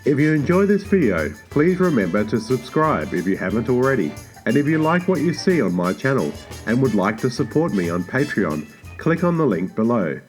If you enjoy this video, please remember to subscribe if you haven't already. And if you like what you see on my channel and would like to support me on Patreon, click on the link below.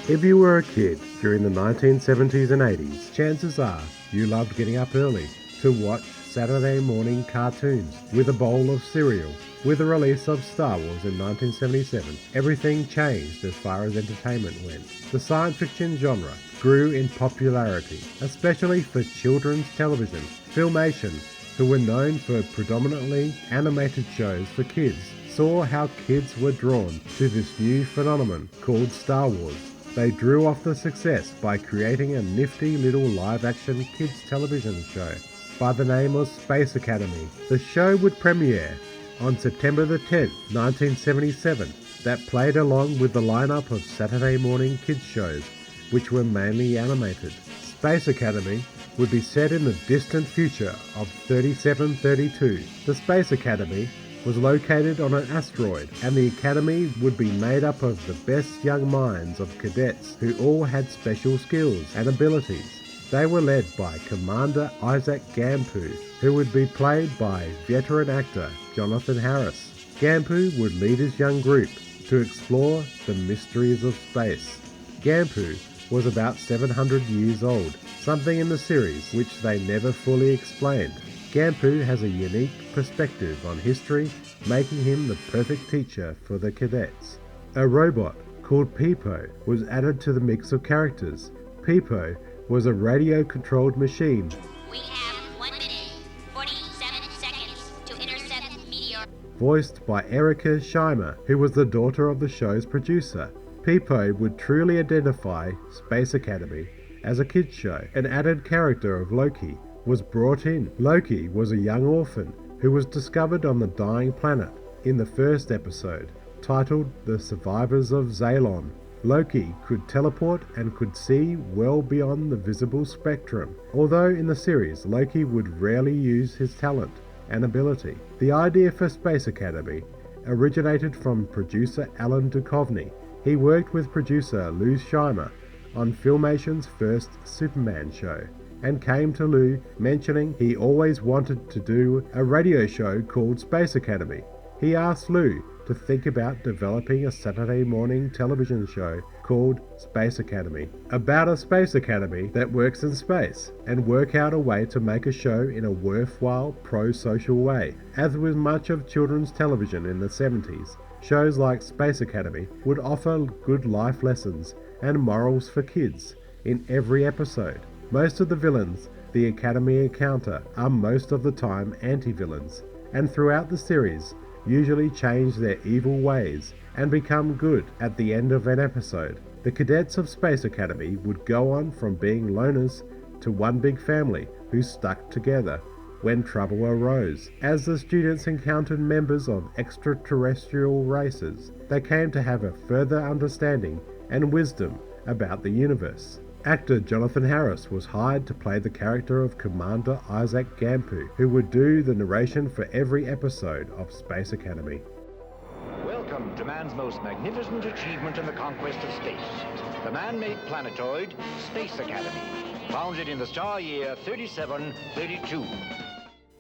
If you were a kid during the 1970s and 80s, chances are you loved getting up early to watch Saturday morning cartoons with a bowl of cereal. With the release of Star Wars in 1977, everything changed as far as entertainment went. The science fiction genre grew in popularity, especially for children's television. Filmation, who were known for predominantly animated shows for kids, saw how kids were drawn to this new phenomenon called Star Wars. They drew off the success by creating a nifty little live-action kids television show by the name of Space Academy. The show would premiere on September the 10th, 1977, that played along with the lineup of Saturday morning kids shows, which were mainly animated. Space Academy would be set in the distant future of 3732. The Space Academy was located on an asteroid, and the Academy would be made up of the best young minds of cadets who all had special skills and abilities. They were led by Commander Isaac Gampu, who would be played by veteran actor Jonathan Harris. Gampu would lead his young group to explore the mysteries of space. Gampu was about 700 years old, something in the series which they never fully explained. Gampu has a unique perspective on history, making him the perfect teacher for the cadets. A robot called Peepo was added to the mix of characters. Peepo was a radio-controlled machine. We have 1 minute, 47 seconds to intercept meteor. Voiced by Erica Scheimer, who was the daughter of the show's producer. Peepo would truly identify Space Academy as a kids' show. An added character of Loki was brought in. Loki was a young orphan who was discovered on the dying planet in the first episode, titled The Survivors of Zalon. Loki could teleport and could see well beyond the visible spectrum, although in the series Loki would rarely use his talent and ability. The idea for Space Academy originated from producer Alan Duchovny. He worked with producer Lou Scheimer on Filmation's first Superman show, and came to Lou mentioning he always wanted to do a radio show called Space Academy. He asked Lou to think about developing a Saturday morning television show called Space Academy, about a space academy that works in space, and work out a way to make a show in a worthwhile, pro-social way. As with much of children's television in the 70s, shows like Space Academy would offer good life lessons and morals for kids in every episode. Most of the villains the Academy encounter are most of the time anti-villains, and throughout the series usually change their evil ways and become good at the end of an episode. The cadets of Space Academy would go on from being loners to one big family who stuck together when trouble arose. As the students encountered members of extraterrestrial races, they came to have a further understanding and wisdom about the universe. Actor Jonathan Harris was hired to play the character of Commander Isaac Gampu, who would do the narration for every episode of Space Academy. Welcome to man's most magnificent achievement in the conquest of space, the man-made planetoid, Space Academy, founded in the star year 3732.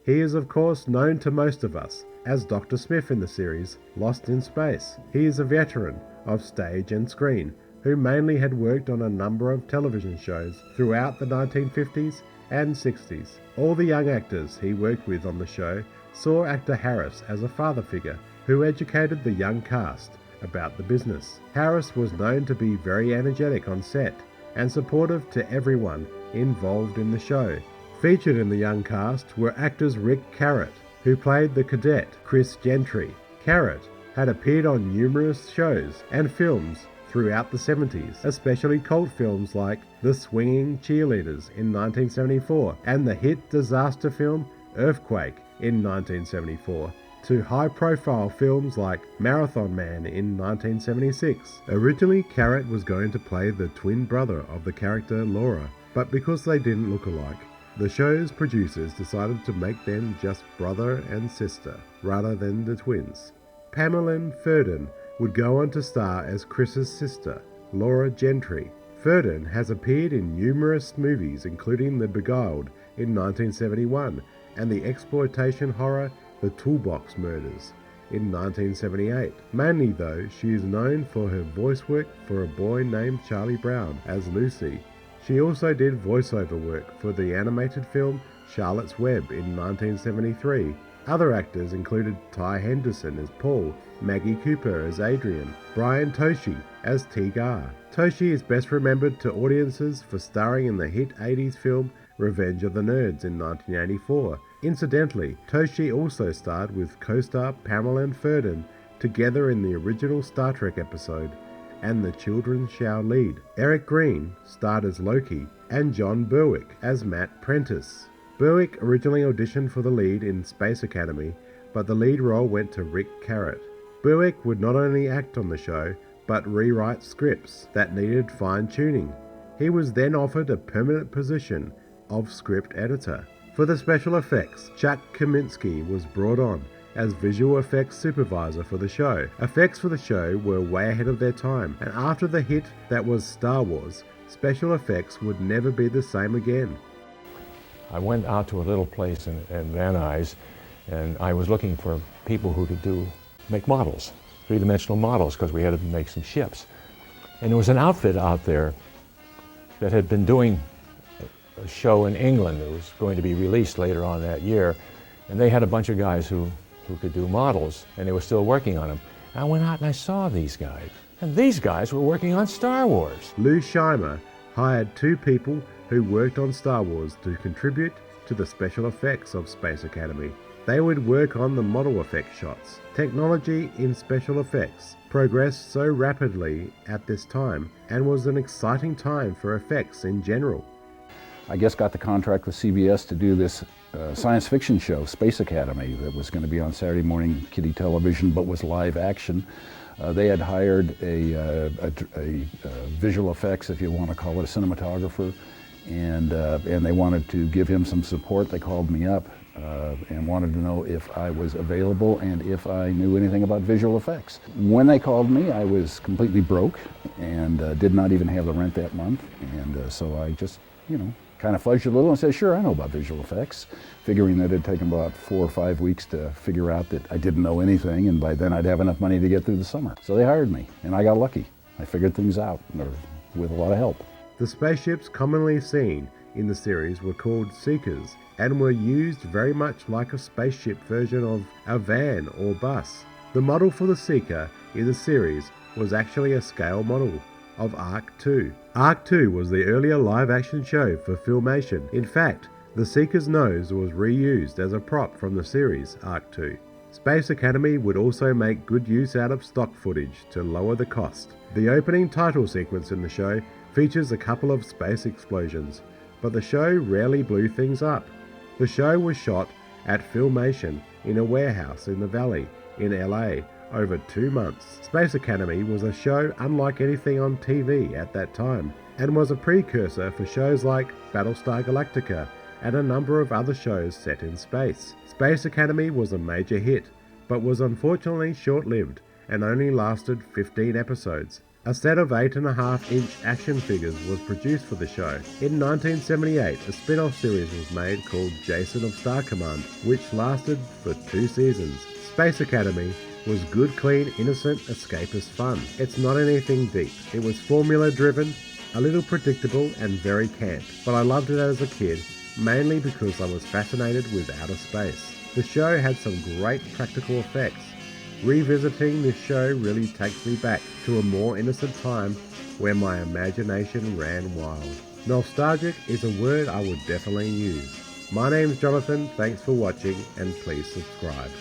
He is of course known to most of us as Dr. Smith in the series Lost in Space. He is a veteran of stage and screen, who mainly had worked on a number of television shows throughout the 1950s and 60s. All the young actors he worked with on the show saw actor Harris as a father figure who educated the young cast about the business. Harris was known to be very energetic on set and supportive to everyone involved in the show. Featured in the young cast were actors Rick Carrot, who played the cadet Chris Gentry. Carrot had appeared on numerous shows and films throughout the 70s, especially cult films like The Swinging Cheerleaders in 1974 and the hit disaster film Earthquake in 1974, to high-profile films like Marathon Man in 1976. Originally, Carrot was going to play the twin brother of the character Laura, but because they didn't look alike, The show's producers decided to make them just brother and sister, rather than the twins. Pamela Ferdin would go on to star as Chris's sister, Laura Gentry. Ferdin has appeared in numerous movies including The Beguiled in 1971 and the exploitation horror The Toolbox Murders in 1978. Mainly though, she is known for her voice work for a boy named Charlie Brown as Lucy. She also did voiceover work for the animated film Charlotte's Web in 1973. Other actors included Ty Henderson as Paul, Maggie Cooper as Adrian, Brian Toshi as T-Gar. Toshi is best remembered to audiences for starring in the hit 80s film Revenge of the Nerds in 1984. Incidentally, Toshi also starred with co-star Pamela Ferdin together in the original Star Trek episode And the Children Shall Lead. Eric Green starred as Loki and John Berwick as Matt Prentice. Berwick originally auditioned for the lead in Space Academy, but the lead role went to Rick Carrot. Berwick would not only act on the show, but rewrite scripts that needed fine-tuning. He was then offered a permanent position of script editor. For the special effects, Chuck Kaminsky was brought on as visual effects supervisor for the show. Effects for the show were way ahead of their time, and after the hit that was Star Wars, special effects would never be the same again. I went out to a little place in Van Nuys, and I was looking for people who could make models, three-dimensional models, because we had to make some ships. And there was an outfit out there that had been doing a show in England that was going to be released later on that year, and they had a bunch of guys who could do models, and they were still working on them. I went out and I saw these guys, and these guys were working on Star Wars. Lou Scheimer hired two people who worked on Star Wars to contribute to the special effects of Space Academy. They would work on the model effect shots. Technology in special effects progressed so rapidly at this time and was an exciting time for effects in general. I just got the contract with CBS to do this science fiction show, Space Academy, that was going to be on Saturday morning kiddie television but was live action. They had hired a visual effects, if you want to call it, a cinematographer, and they wanted to give him some support. They called me up and wanted to know if I was available and if I knew anything about visual effects. When they called me, I was completely broke and did not even have the rent that month, and so I just, kind of fudged a little and said, sure, I know about visual effects, figuring that it had taken about 4 or 5 weeks to figure out that I didn't know anything, and by then I'd have enough money to get through the summer. So they hired me, and I got lucky. I figured things out with a lot of help. The spaceships commonly seen in the series were called Seekers and were used very much like a spaceship version of a van or bus. The model for the Seeker in the series was actually a scale model of Arc 2. Arc 2 was the earlier live-action show for Filmation. In fact, the Seeker's nose was reused as a prop from the series Arc 2. Space Academy would also make good use out of stock footage to lower the cost. The opening title sequence in the show features a couple of space explosions, but the show rarely blew things up. The show was shot at Filmation in a warehouse in the Valley in LA over 2 months. Space Academy was a show unlike anything on TV at that time, and was a precursor for shows like Battlestar Galactica and a number of other shows set in space. Space Academy was a major hit, but was unfortunately short-lived and only lasted 15 episodes. A set of 8.5-inch action figures was produced for the show. In 1978, a spin-off series was made called Jason of Star Command, which lasted for 2 seasons. Space Academy was good, clean, innocent, escapist fun. It's not anything deep. It was formula-driven, a little predictable, and very camp, but I loved it as a kid, mainly because I was fascinated with outer space. The show had some great practical effects. Revisiting this show really takes me back to a more innocent time where my imagination ran wild. Nostalgic is a word I would definitely use. My name's Jonathan, thanks for watching, and please subscribe.